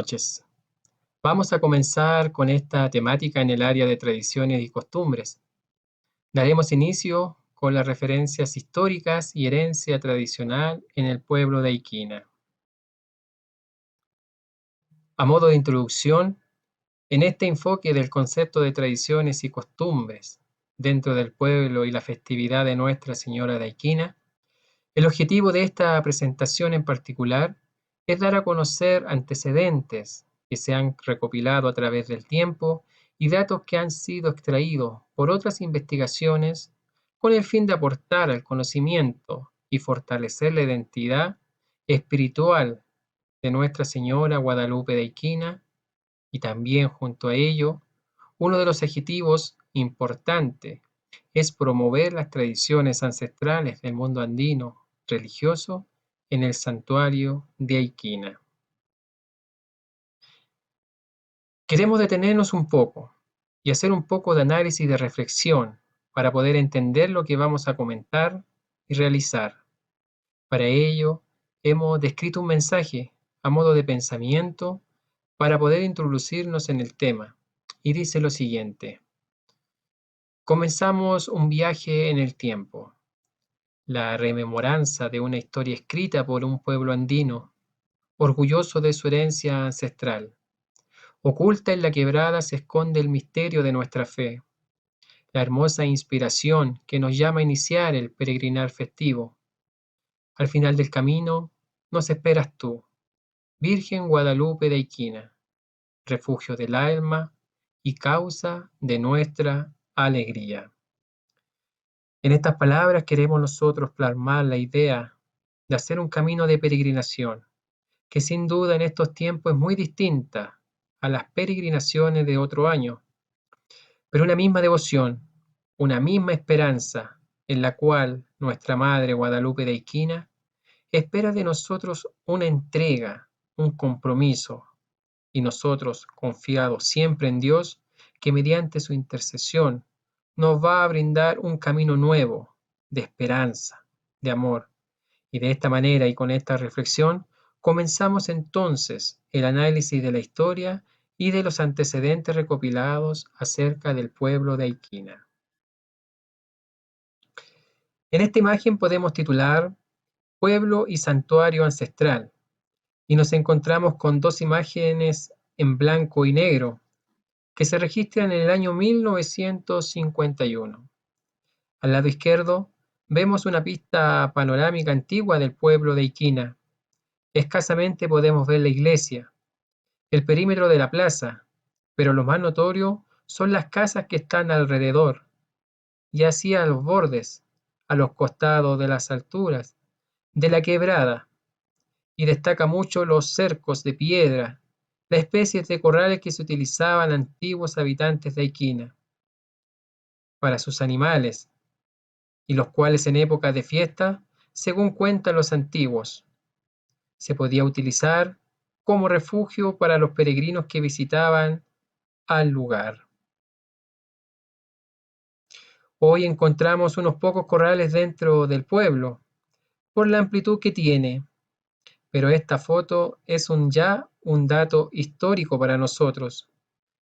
noches. Vamos a comenzar con esta temática en el área de tradiciones y costumbres. Daremos inicio con las referencias históricas y herencia tradicional en el pueblo de Aiquina. A modo de introducción, en este enfoque del concepto de tradiciones y costumbres dentro del pueblo y la festividad de Nuestra Señora de Aiquina, el objetivo de esta presentación en particular es dar a conocer antecedentes que se han recopilado a través del tiempo y datos que han sido extraídos por otras investigaciones con el fin de aportar al conocimiento y fortalecer la identidad espiritual de Nuestra Señora Guadalupe de Aiquina, y también junto a ello, uno de los objetivos importantes es promover las tradiciones ancestrales del mundo andino religioso en el santuario de Aiquina. Queremos detenernos un poco y hacer un poco de análisis y de reflexión para poder entender lo que vamos a comentar y realizar. Para ello, hemos descrito un mensaje a modo de pensamiento para poder introducirnos en el tema, y dice lo siguiente: comenzamos un viaje en el tiempo, la rememoranza de una historia escrita por un pueblo andino, orgulloso de su herencia ancestral. Oculta en la quebrada se esconde el misterio de nuestra fe, la hermosa inspiración que nos llama a iniciar el peregrinar festivo. Al final del camino nos esperas tú, Virgen Guadalupe de Aiquina, refugio del alma y causa de nuestra alegría. En estas palabras queremos nosotros plasmar la idea de hacer un camino de peregrinación, que sin duda en estos tiempos es muy distinta a las peregrinaciones de otro año, pero una misma devoción, una misma esperanza en la cual nuestra Madre Guadalupe de Aiquina espera de nosotros una entrega, un compromiso, y nosotros, confiados siempre en Dios, que mediante su intercesión nos va a brindar un camino nuevo de esperanza, de amor. Y de esta manera y con esta reflexión, comenzamos entonces el análisis de la historia y de los antecedentes recopilados acerca del pueblo de Aiquina. En esta imagen podemos titular Pueblo y Santuario Ancestral, y nos encontramos con dos imágenes en blanco y negro que se registran en el año 1951. Al lado izquierdo vemos una pista panorámica antigua del pueblo de Aiquina. Escasamente podemos ver la iglesia, el perímetro de la plaza, pero lo más notorio son las casas que están alrededor, y así a los bordes, a los costados de las alturas, de la quebrada, y destaca mucho los cercos de piedra, las especies de corrales que se utilizaban antiguos habitantes de Aiquina para sus animales, y los cuales en épocas de fiesta, según cuentan los antiguos, se podía utilizar como refugio para los peregrinos que visitaban al lugar. Hoy encontramos unos pocos corrales dentro del pueblo, por la amplitud que tiene, pero esta foto es ya un dato histórico para nosotros,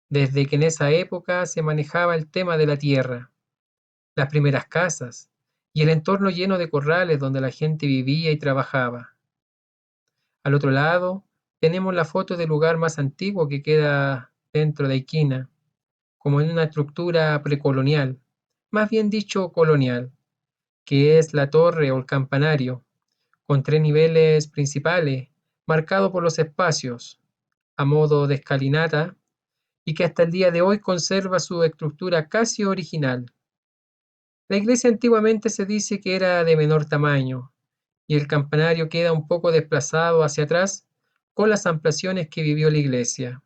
desde que en esa época se manejaba el tema de la tierra, las primeras casas y el entorno lleno de corrales donde la gente vivía y trabajaba. Al otro lado tenemos la foto del lugar más antiguo que queda dentro de Aiquina, como en una estructura precolonial, más bien dicho colonial, que es la torre o el campanario, con 3 niveles principales, marcado por los espacios, a modo de escalinata, y que hasta el día de hoy conserva su estructura casi original. La iglesia antiguamente se dice que era de menor tamaño, y el campanario queda un poco desplazado hacia atrás con las ampliaciones que vivió la iglesia.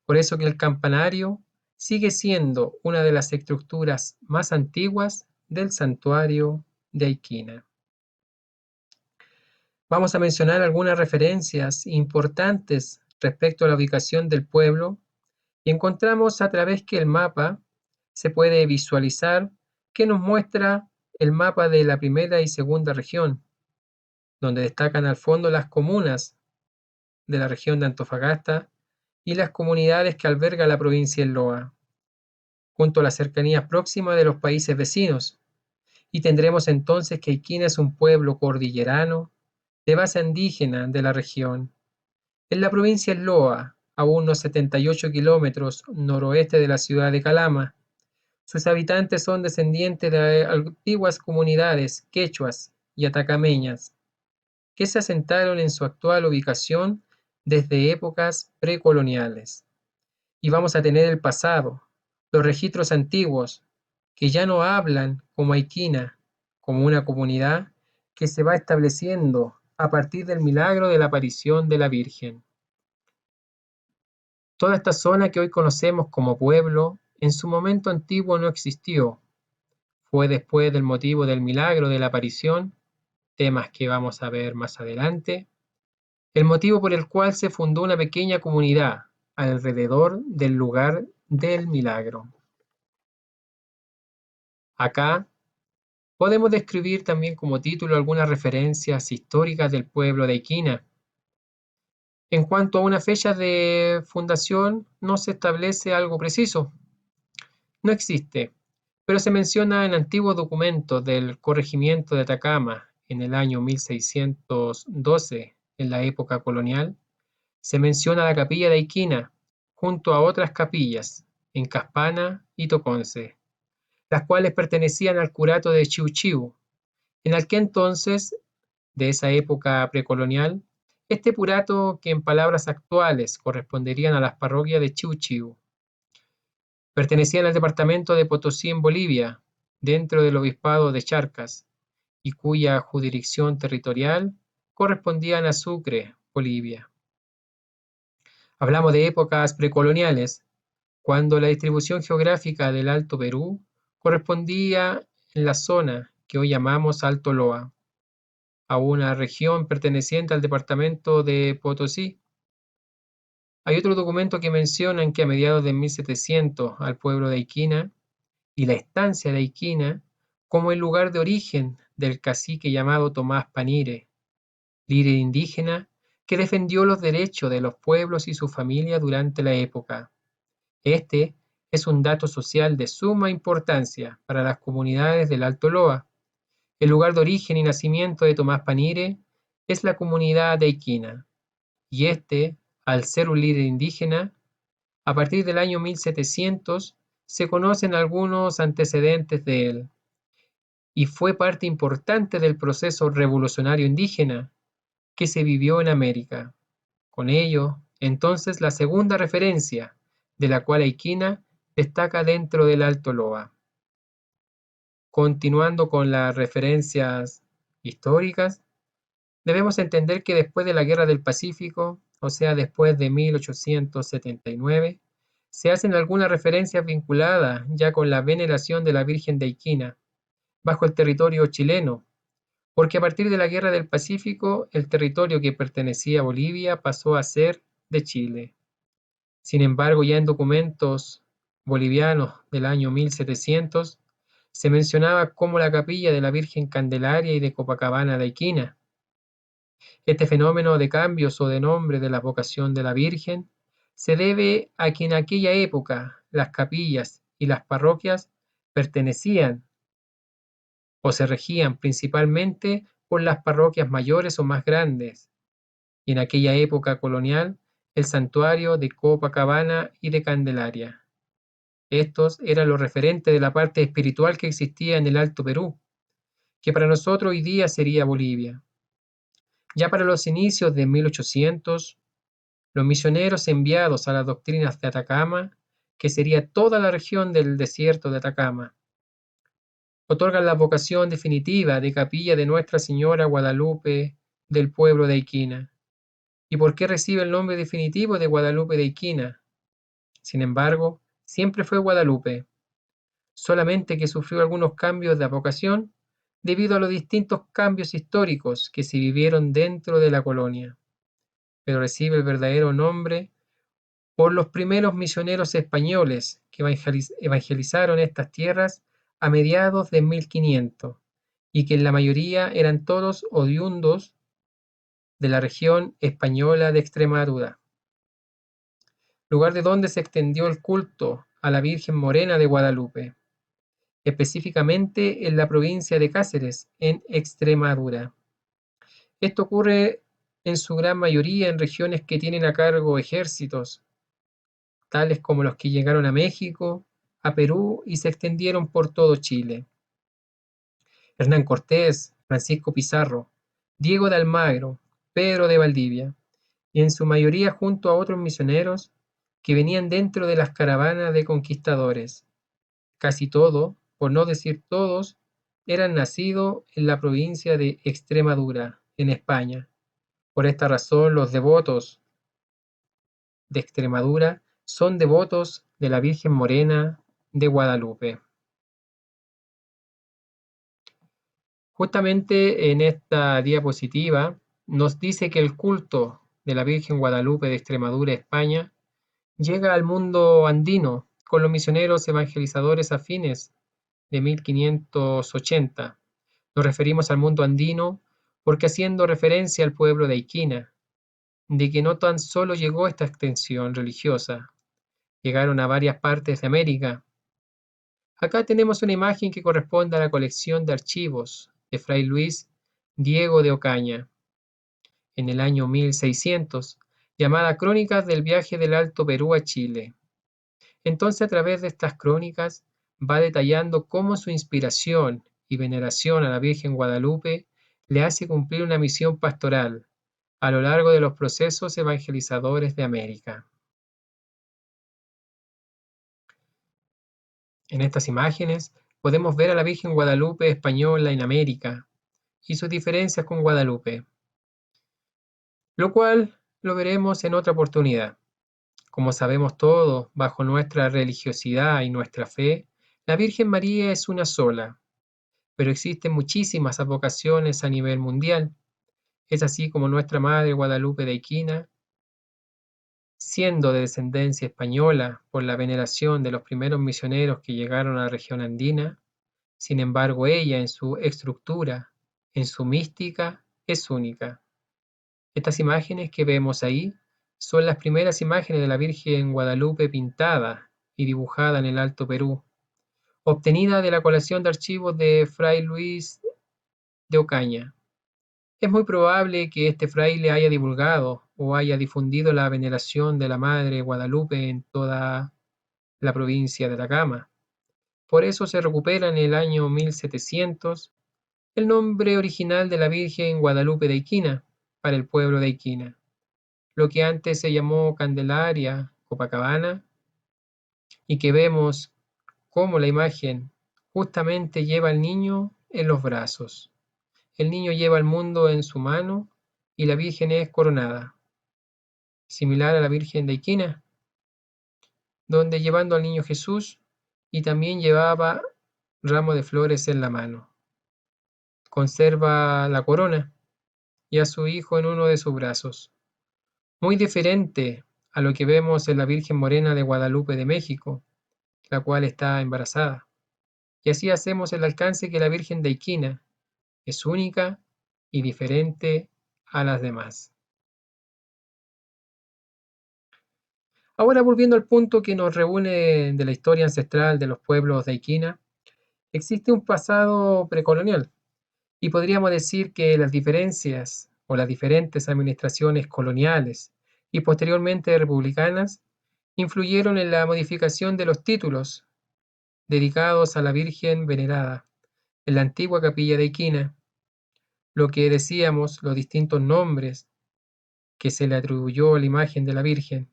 Por eso que el campanario sigue siendo una de las estructuras más antiguas del santuario de Aiquina. Vamos a mencionar algunas referencias importantes respecto a la ubicación del pueblo, y encontramos a través que el mapa se puede visualizar que nos muestra el mapa de la primera y segunda región, donde destacan al fondo las comunas de la región de Antofagasta y las comunidades que alberga la provincia del Loa, junto a las cercanías próximas de los países vecinos, y tendremos entonces que Iquina es un pueblo cordillerano de base indígena de la región. En la provincia del Loa, a unos 78 kilómetros noroeste de la ciudad de Calama, sus habitantes son descendientes de antiguas comunidades quechuas y atacameñas, que se asentaron en su actual ubicación desde épocas precoloniales. Y vamos a tener el pasado, los registros antiguos, que ya no hablan como Aiquina, como una comunidad que se va estableciendo a partir del milagro de la aparición de la Virgen. Toda esta zona que hoy conocemos como pueblo, en su momento antiguo no existió. Fue después del motivo del milagro de la aparición, temas que vamos a ver más adelante, el motivo por el cual se fundó una pequeña comunidad alrededor del lugar del milagro. Acá podemos describir también como título algunas referencias históricas del pueblo de Iquina. En cuanto a una fecha de fundación, no se establece algo preciso. No existe, pero se menciona en antiguos documentos del corregimiento de Atacama en el año 1612, en la época colonial. Se menciona la capilla de Iquina, junto a otras capillas, en Caspana y Toconce, las cuales pertenecían al curato de Chiu Chiu. En aquel entonces, de esa época precolonial, este curato, que en palabras actuales corresponderían a las parroquias de Chiu Chiu, pertenecían al departamento de Potosí en Bolivia, dentro del obispado de Charcas, y cuya jurisdicción territorial correspondía a Sucre, Bolivia. Hablamos de épocas precoloniales, cuando la distribución geográfica del Alto Perú correspondía en la zona que hoy llamamos Alto Loa, a una región perteneciente al departamento de Potosí. Hay otro documento que mencionan que a mediados de 1700 al pueblo de Iquina y la estancia de Iquina como el lugar de origen del cacique llamado Tomás Panire, líder indígena que defendió los derechos de los pueblos y su familia durante la época. Este es un dato social de suma importancia para las comunidades del Alto Loa. El lugar de origen y nacimiento de Tomás Panire es la comunidad de Iquina, y este, al ser un líder indígena, a partir del año 1700 se conocen algunos antecedentes de él, y fue parte importante del proceso revolucionario indígena que se vivió en América. Con ello, entonces la segunda referencia, de la cual Iquina destaca dentro del Alto Loa. Continuando con las referencias históricas, debemos entender que después de la Guerra del Pacífico, o sea, después de 1879, se hacen algunas referencias vinculadas ya con la veneración de la Virgen de Iquina, bajo el territorio chileno, porque a partir de la Guerra del Pacífico, el territorio que pertenecía a Bolivia pasó a ser de Chile. Sin embargo, ya en documentos bolivianos del año 1700, se mencionaba como la capilla de la Virgen Candelaria y de Copacabana de Iquina. Este fenómeno de cambios o de nombre de la vocación de la Virgen se debe a que en aquella época las capillas y las parroquias pertenecían o se regían principalmente por las parroquias mayores o más grandes, y en aquella época colonial el santuario de Copacabana y de Candelaria. Estos eran los referentes de la parte espiritual que existía en el Alto Perú, que para nosotros hoy día sería Bolivia. Ya para los inicios de 1800, los misioneros enviados a las doctrinas de Atacama, que sería toda la región del desierto de Atacama, otorgan la vocación definitiva de capilla de Nuestra Señora Guadalupe del pueblo de Iquina. ¿Y por qué recibe el nombre definitivo de Guadalupe de Iquina? Sin embargo, siempre fue Guadalupe, solamente que sufrió algunos cambios de vocación debido a los distintos cambios históricos que se vivieron dentro de la colonia, pero recibe el verdadero nombre por los primeros misioneros españoles que evangelizaron estas tierras a mediados de 1500 y que en la mayoría eran todos oriundos de la región española de Extremadura, lugar de donde se extendió el culto a la Virgen Morena de Guadalupe, específicamente en la provincia de Cáceres, en Extremadura. Esto ocurre en su gran mayoría en regiones que tienen a cargo ejércitos, tales como los que llegaron a México, a Perú y se extendieron por todo Chile. Hernán Cortés, Francisco Pizarro, Diego de Almagro, Pedro de Valdivia, y en su mayoría junto a otros misioneros que venían dentro de las caravanas de conquistadores. Casi todo, por no decir todos, eran nacidos en la provincia de Extremadura, en España. Por esta razón, los devotos de Extremadura son devotos de la Virgen Morena de Guadalupe. Justamente en esta diapositiva nos dice que el culto de la Virgen Guadalupe de Extremadura, España, llega al mundo andino con los misioneros evangelizadores a fines de 1580. Nos referimos al mundo andino porque haciendo referencia al pueblo de Aiquina, de que no tan solo llegó esta extensión religiosa, llegaron a varias partes de América. Acá tenemos una imagen que corresponde a la colección de archivos de Fray Luis Diego de Ocaña, en el año 1600, llamada Crónicas del viaje del Alto Perú a Chile. Entonces, a través de estas crónicas, va detallando cómo su inspiración y veneración a la Virgen Guadalupe le hace cumplir una misión pastoral a lo largo de los procesos evangelizadores de América. En estas imágenes podemos ver a la Virgen Guadalupe española en América y sus diferencias con Guadalupe, lo cual lo veremos en otra oportunidad. Como sabemos todos, bajo nuestra religiosidad y nuestra fe, la Virgen María es una sola, pero existen muchísimas advocaciones a nivel mundial. Es así como nuestra Madre Guadalupe de Equina, siendo de descendencia española por la veneración de los primeros misioneros que llegaron a la región andina, sin embargo ella en su estructura, en su mística, es única. Estas imágenes que vemos ahí son las primeras imágenes de la Virgen Guadalupe pintada y dibujada en el Alto Perú, obtenida de la colección de archivos de Fray Luis de Ocaña. Es muy probable que este fraile haya divulgado o haya difundido la veneración de la Madre Guadalupe en toda la provincia de Atacama. Por eso se recupera en el año 1700 el nombre original de la Virgen Guadalupe de Iquina para el pueblo de Iquina, lo que antes se llamó Candelaria, Copacabana, y que vemos cómo la imagen justamente lleva al niño en los brazos. El niño lleva el mundo en su mano y la Virgen es coronada, similar a la Virgen de Iquina, donde llevando al niño Jesús y también llevaba ramo de flores en la mano. Conserva la corona y a su hijo en uno de sus brazos. Muy diferente a lo que vemos en la Virgen Morena de Guadalupe de México, la cual está embarazada. Y así hacemos el alcance que la Virgen de Iquina es única y diferente a las demás. Ahora volviendo al punto que nos reúne de la historia ancestral de los pueblos de Iquina, existe un pasado precolonial y podríamos decir que las diferencias o las diferentes administraciones coloniales y posteriormente republicanas influyeron en la modificación de los títulos dedicados a la Virgen venerada en la antigua capilla de Iquina, lo que decíamos, los distintos nombres que se le atribuyó a la imagen de la Virgen,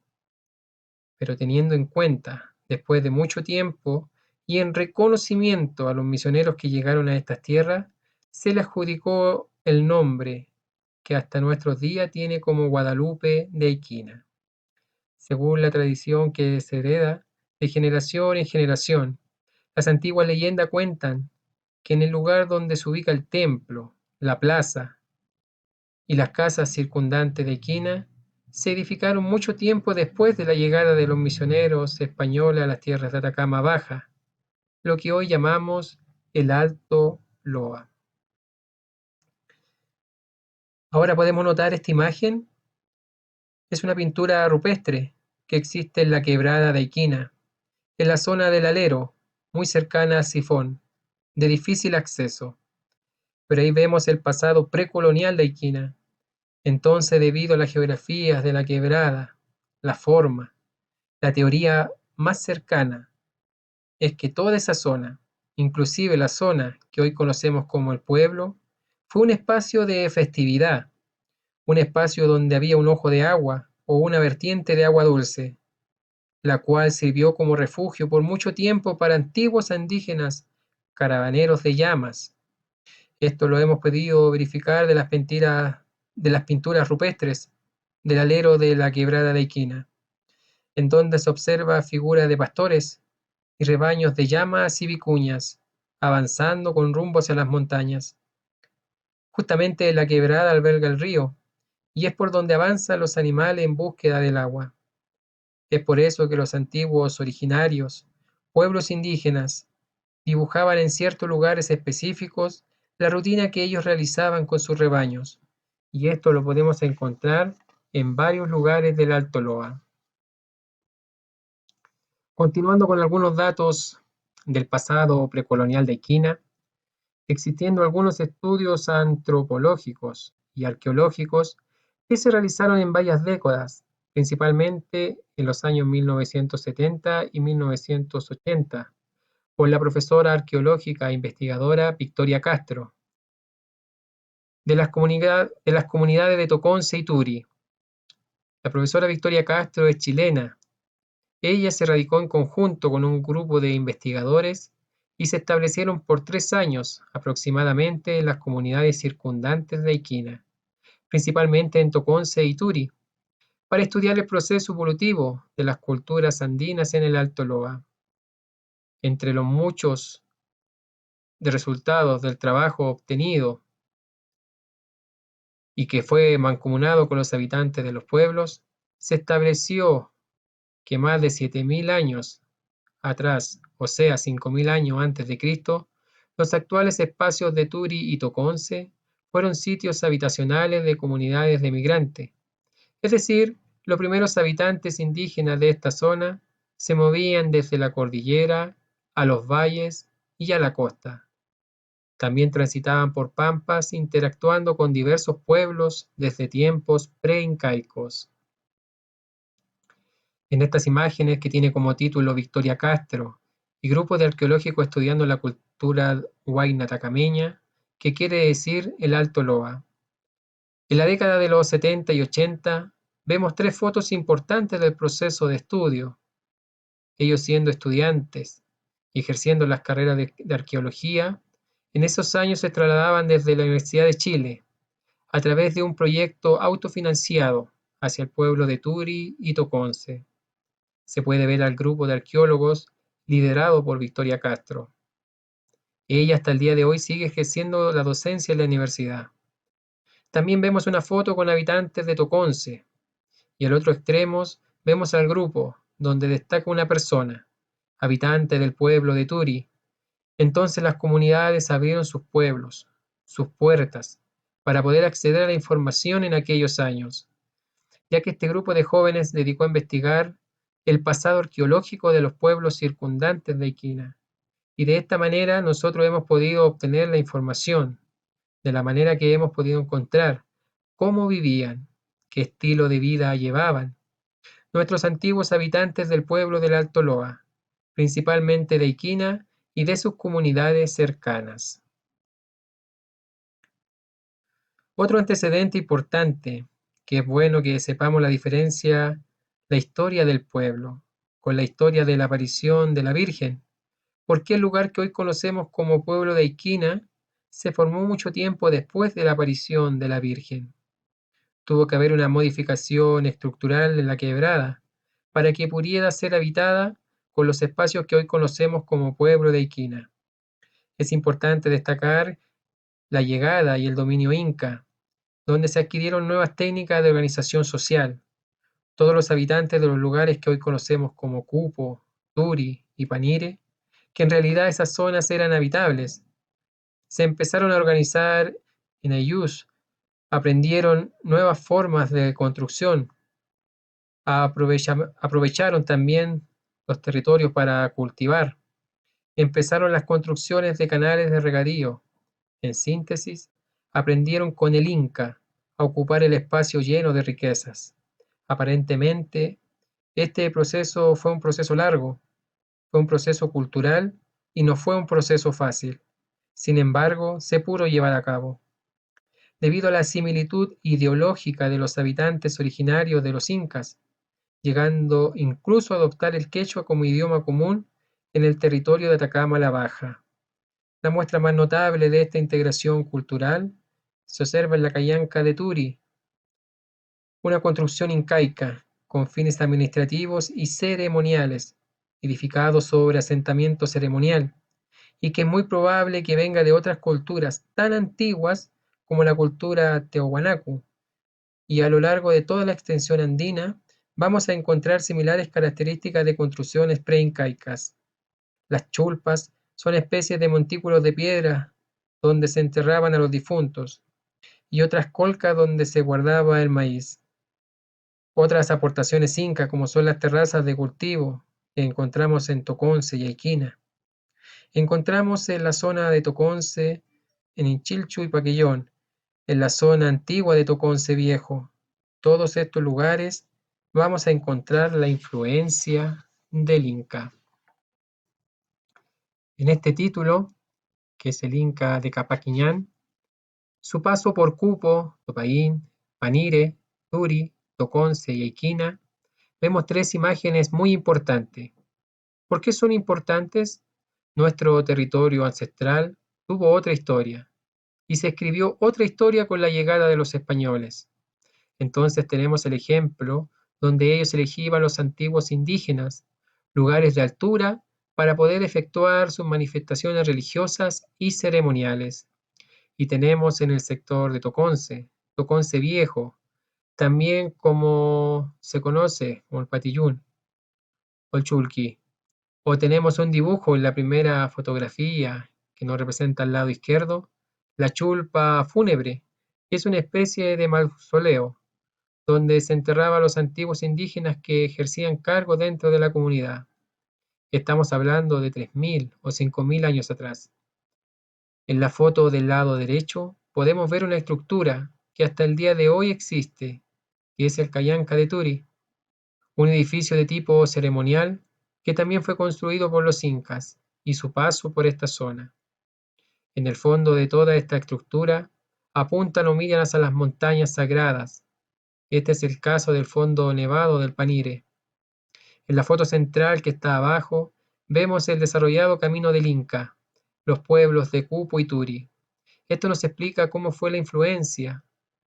pero teniendo en cuenta, después de mucho tiempo y en reconocimiento a los misioneros que llegaron a estas tierras, se le adjudicó el nombre que hasta nuestros días tiene como Guadalupe de Iquina, según la tradición que se hereda de generación en generación. Las antiguas leyendas cuentan que en el lugar donde se ubica el templo, la plaza y las casas circundantes de Iquina se edificaron mucho tiempo después de la llegada de los misioneros españoles a las tierras de Atacama Baja, lo que hoy llamamos el Alto Loa. Ahora podemos notar esta imagen. Es una pintura rupestre que existe en la quebrada de Iquina, en la zona del Alero, muy cercana a Sifón, de difícil acceso. Pero ahí vemos el pasado precolonial de Iquina. Entonces, debido a las geografías de la quebrada, la forma, la teoría más cercana es que toda esa zona, inclusive la zona que hoy conocemos como el pueblo, fue un espacio de festividad, un espacio donde había un ojo de agua o una vertiente de agua dulce, la cual sirvió como refugio por mucho tiempo para antiguos indígenas caravaneros de llamas. Esto lo hemos podido verificar de las pinturas rupestres del alero de la quebrada de Iquina, en donde se observa figuras de pastores y rebaños de llamas y vicuñas, avanzando con rumbo hacia las montañas. Justamente la quebrada alberga el río, y es por donde avanzan los animales en búsqueda del agua. Es por eso que los antiguos originarios, pueblos indígenas, dibujaban en ciertos lugares específicos la rutina que ellos realizaban con sus rebaños, y esto lo podemos encontrar en varios lugares del Alto Loa. Continuando con algunos datos del pasado precolonial de Quina, existiendo algunos estudios antropológicos y arqueológicos que se realizaron en varias décadas, principalmente en los años 1970 y 1980, por la profesora arqueológica e investigadora Victoria Castro, de las comunidades de Toconce y Turi. La profesora Victoria Castro es chilena. Ella se radicó en conjunto con un grupo de investigadores y se establecieron por 3 años aproximadamente en las comunidades circundantes de Iquina, principalmente en Toconce y Turi, para estudiar el proceso evolutivo de las culturas andinas en el Alto Loa. Entre los muchos de resultados del trabajo obtenido y que fue mancomunado con los habitantes de los pueblos, se estableció que más de 7000 años atrás, o sea, 5000 años antes de Cristo, los actuales espacios de Turi y Toconce fueron sitios habitacionales de comunidades de migrantes, es decir, los primeros habitantes indígenas de esta zona se movían desde la cordillera a los valles y a la costa. También transitaban por pampas interactuando con diversos pueblos desde tiempos preincaicos. En estas imágenes, que tiene como título Victoria Castro y grupo de arqueológicos estudiando la cultura huayna tacameña, que quiere decir el Alto Loa. En la década de los 70 y 80 vemos tres fotos importantes del proceso de estudio, ellos siendo estudiantes y ejerciendo las carreras de arqueología. En esos años se trasladaban desde la Universidad de Chile a través de un proyecto autofinanciado hacia el pueblo de Turi y Toconce. Se puede ver al grupo de arqueólogos liderado por Victoria Castro. Ella hasta el día de hoy sigue ejerciendo la docencia en la universidad. También vemos una foto con habitantes de Toconce y al otro extremo vemos al grupo donde destaca una persona, habitante del pueblo de Turi. Entonces las comunidades abrieron sus pueblos, sus puertas, para poder acceder a la información en aquellos años, ya que este grupo de jóvenes dedicó a investigar el pasado arqueológico de los pueblos circundantes de Iquina. Y de esta manera nosotros hemos podido obtener la información, de la manera que hemos podido encontrar cómo vivían, qué estilo de vida llevaban nuestros antiguos habitantes del pueblo del Alto Loa, principalmente de Iquina y de sus comunidades cercanas. Otro antecedente importante, que es bueno que sepamos la diferencia, la historia del pueblo, con la historia de la aparición de la Virgen, porque el lugar que hoy conocemos como pueblo de Iquina se formó mucho tiempo después de la aparición de la Virgen. Tuvo que haber una modificación estructural en la quebrada para que pudiera ser habitada con los espacios que hoy conocemos como pueblo de Iquina. Es importante destacar la llegada y el dominio inca, donde se adquirieron nuevas técnicas de organización social. Todos los habitantes de los lugares que hoy conocemos como Cupo, Turi y Panire, que en realidad esas zonas eran habitables, se empezaron a organizar en ayllus, Aprendieron nuevas formas de construcción, aprovecharon también los territorios para cultivar, empezaron las construcciones de canales de regadío. En síntesis, aprendieron con el Inca a ocupar el espacio lleno de riquezas. Aparentemente, este proceso fue un proceso largo, fue un proceso cultural y no fue un proceso fácil. Sin embargo, se pudo llevar a cabo. Debido a la similitud ideológica de los habitantes originarios de los incas, llegando incluso a adoptar el quechua como idioma común en el territorio de Atacama la Baja. La muestra más notable de esta integración cultural se observa en la Callanca de Turi, una construcción incaica con fines administrativos y ceremoniales, edificado sobre asentamiento ceremonial, y que es muy probable que venga de otras culturas tan antiguas como la cultura Teotihuacán, y a lo largo de toda la extensión andina vamos a encontrar similares características de construcciones preincaicas. Las chulpas son especies de montículos de piedra donde se enterraban a los difuntos, y otras colcas donde se guardaba el maíz. Otras aportaciones incas, como son las terrazas de cultivo que encontramos en Toconce y Aiquina. Encontramos en la zona de Toconce, en Inchilchu y Paquillón, en la zona antigua de Toconce Viejo. Todos estos lugares vamos a encontrar la influencia del Inca. En este título, que es el Inca de Capaquiñán, su paso por Cupo, Topaín, Panire, Turi, Toconce y Aiquina, vemos tres imágenes muy importantes. ¿Por qué son importantes? Nuestro territorio ancestral tuvo otra historia y se escribió otra historia con la llegada de los españoles. Entonces tenemos el ejemplo donde ellos elegían los antiguos indígenas, lugares de altura, para poder efectuar sus manifestaciones religiosas y ceremoniales. Y tenemos en el sector de Toconce, Toconce Viejo, también como se conoce como el Patillún o el Chulqui. O tenemos un dibujo en la primera fotografía que nos representa al lado izquierdo, la chulpa fúnebre, que es una especie de mausoleo donde se enterraba a los antiguos indígenas que ejercían cargo dentro de la comunidad. Estamos hablando de 3.000 o 5.000 años atrás. En la foto del lado derecho podemos ver una estructura que hasta el día de hoy existe, que es el Callanca de Turi, un edificio de tipo ceremonial que también fue construido por los incas y su paso por esta zona. En el fondo de toda esta estructura apuntan o miran hacia las montañas sagradas. Este es el caso del fondo nevado del Panire. En la foto central que está abajo vemos el desarrollado camino del Inca, los pueblos de Cupo y Turi. Esto nos explica cómo fue la influencia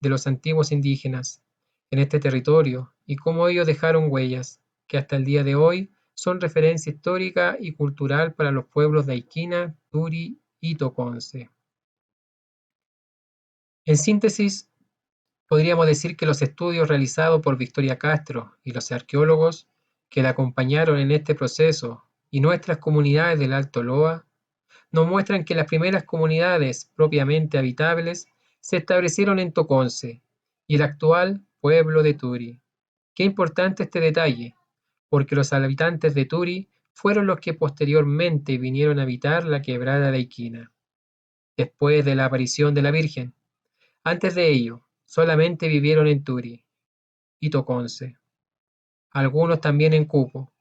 de los antiguos indígenas en este territorio y cómo ellos dejaron huellas que hasta el día de hoy son referencia histórica y cultural para los pueblos de Aiquina, Turi y Toconce. En síntesis, podríamos decir que los estudios realizados por Victoria Castro y los arqueólogos que la acompañaron en este proceso y nuestras comunidades del Alto Loa nos muestran que las primeras comunidades propiamente habitables se establecieron en Toconce y el actual pueblo de Turi. Qué importante este detalle, porque los habitantes de Turi fueron los que posteriormente vinieron a habitar la quebrada de Aiquina, después de la aparición de la Virgen. Antes de ello, solamente vivieron en Turi y Toconce, algunos también en Cupo,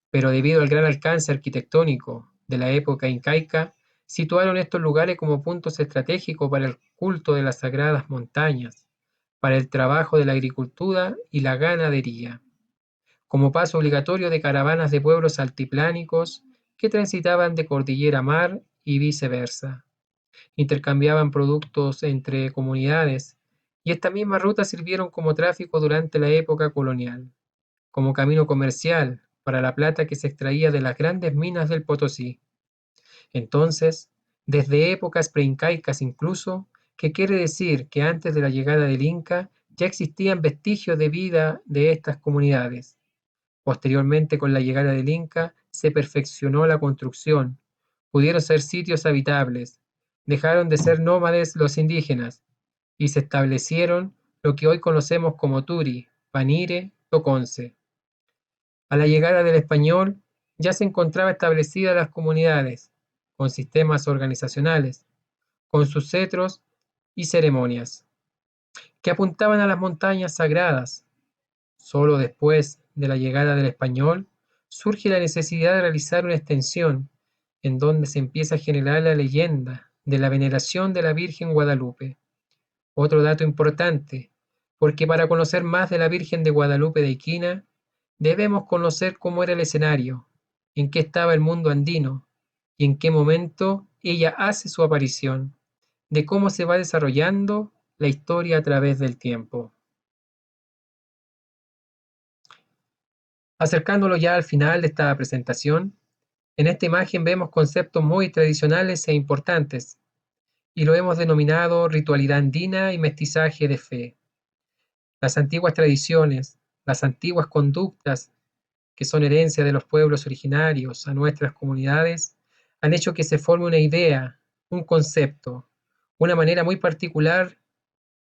pero debido al gran alcance arquitectónico de la época incaica, situaron estos lugares como puntos estratégicos para el culto de las sagradas montañas, para el trabajo de la agricultura y la ganadería, como paso obligatorio de caravanas de pueblos altiplánicos que transitaban de cordillera a mar y viceversa. Intercambiaban productos entre comunidades y estas mismas rutas sirvieron como tráfico durante la época colonial, como camino comercial para la plata que se extraía de las grandes minas del Potosí. Entonces, desde épocas preincaicas incluso, que quiere decir que antes de la llegada del Inca ya existían vestigios de vida de estas comunidades. Posteriormente, con la llegada del Inca, se perfeccionó la construcción, pudieron ser sitios habitables, dejaron de ser nómades los indígenas, y se establecieron lo que hoy conocemos como Turi, Panire, Toconce. A la llegada del español ya se encontraba establecidas las comunidades, con sistemas organizacionales, con sus cetros y ceremonias, que apuntaban a las montañas sagradas. Solo después de la llegada del español surge la necesidad de realizar una extensión en donde se empieza a generar la leyenda de la veneración de la Virgen Guadalupe. Otro dato importante, porque para conocer más de la Virgen de Guadalupe de Iquina, debemos conocer cómo era el escenario, en qué estaba el mundo andino y en qué momento ella hace su aparición, de cómo se va desarrollando la historia a través del tiempo. Acercándolo ya al final de esta presentación, en esta imagen vemos conceptos muy tradicionales e importantes, y lo hemos denominado ritualidad andina y mestizaje de fe. Las antiguas tradiciones, las antiguas conductas que son herencia de los pueblos originarios a nuestras comunidades, han hecho que se forme una idea, un concepto, una manera muy particular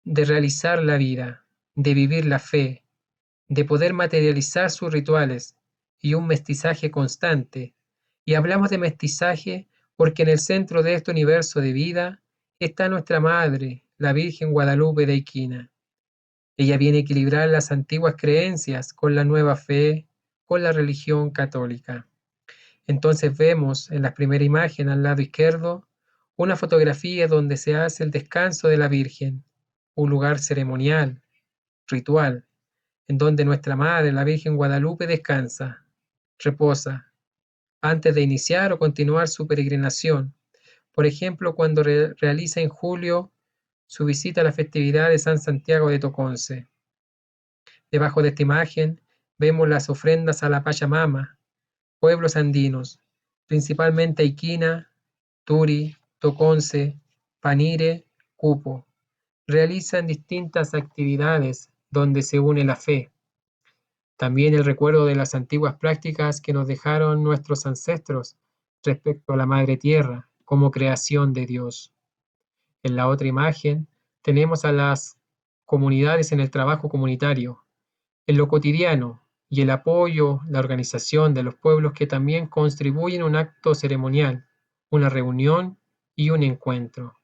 de realizar la vida, de vivir la fe, de poder materializar sus rituales y un mestizaje constante. Y hablamos de mestizaje porque en el centro de este universo de vida está nuestra Madre, la Virgen Guadalupe de Iquina. Ella viene a equilibrar las antiguas creencias con la nueva fe, con la religión católica. Entonces vemos en la primera imagen al lado izquierdo una fotografía donde se hace el descanso de la Virgen, un lugar ceremonial, ritual, en donde nuestra Madre, la Virgen Guadalupe, descansa, reposa, antes de iniciar o continuar su peregrinación. Por ejemplo, cuando realiza en julio su visita a la festividad de San Santiago de Toconce. Debajo de esta imagen vemos las ofrendas a la Pachamama, pueblos andinos, principalmente Iquina, Turi, Toconce, Panire, Cupo. Realizan distintas actividades donde se une la fe. También el recuerdo de las antiguas prácticas que nos dejaron nuestros ancestros respecto a la Madre Tierra como creación de Dios. En la otra imagen tenemos a las comunidades en el trabajo comunitario, en lo cotidiano y el apoyo, la organización de los pueblos que también contribuyen a un acto ceremonial, una reunión y un encuentro.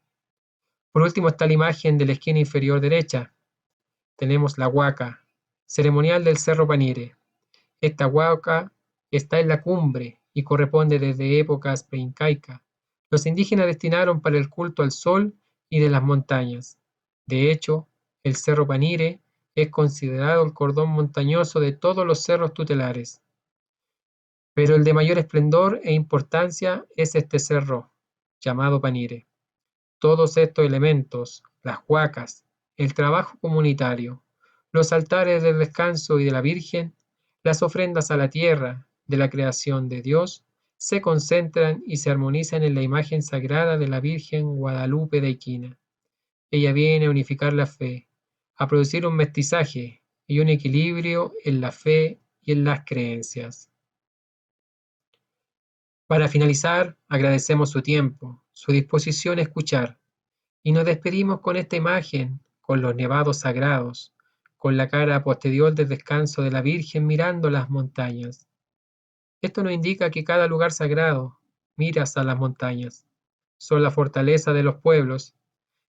Por último está la imagen de la esquina inferior derecha. Tenemos la huaca, ceremonial del Cerro Panire. Esta huaca está en la cumbre y corresponde desde épocas preincaicas. Los indígenas destinaron para el culto al sol y de las montañas. De hecho, el Cerro Panire es considerado el cordón montañoso de todos los cerros tutelares. Pero el de mayor esplendor e importancia es este cerro, llamado Panire. Todos estos elementos, las huacas, el trabajo comunitario, los altares del descanso y de la Virgen, las ofrendas a la tierra de la creación de Dios, se concentran y se armonizan en la imagen sagrada de la Virgen Guadalupe de Iquina. Ella viene a unificar la fe, a producir un mestizaje y un equilibrio en la fe y en las creencias. Para finalizar, agradecemos su tiempo, su disposición a escuchar, y nos despedimos con esta imagen, con los nevados sagrados, con la cara posterior del descanso de la Virgen mirando las montañas. Esto nos indica que cada lugar sagrado mira hacia las montañas. Son la fortaleza de los pueblos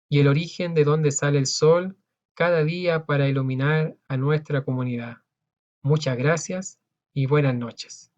y el origen de donde sale el sol cada día para iluminar a nuestra comunidad. Muchas gracias y buenas noches.